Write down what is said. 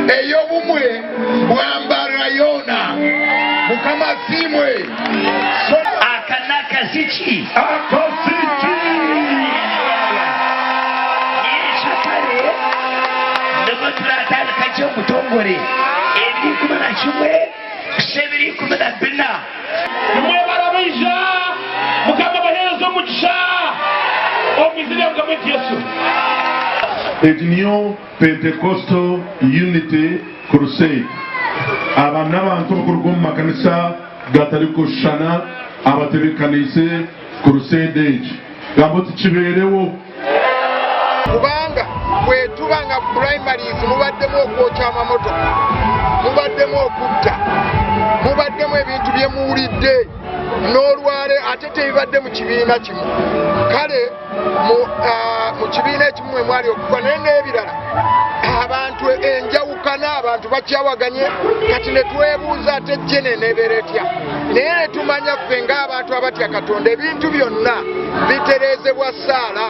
ey'obumwe bwambala yona mukama simwe akanakaziki yeshakale ndimo turatandika ky'omutongole ebiri 11 sebiri 12 nimwe barabija mukama baherezo omugisha omwizina mukama Yesu. New Pentecostal Unity Crusade. Aba n'abantu bakurugo mu makanisa gatari kushana abatebekanise Crusade Age. Gambo kiberewo kubanga bwetubanga primaries mubaddemu okwokya amamotoka, mubaddemu okutta, mubaddemu ebintu byemuwulidde n'olwale ate tebibadde mu kibiina kimu. Kale mu kibiina ekimu mwe mwali okufa naye n'ebirala abantu enjawukana abantu bakyawaganye kati ne twebuuza ate jene nebeera etya naye ne tumanya ffe ng'abantu abatya Katonda ebintu byonna bitereezebwa ssaala.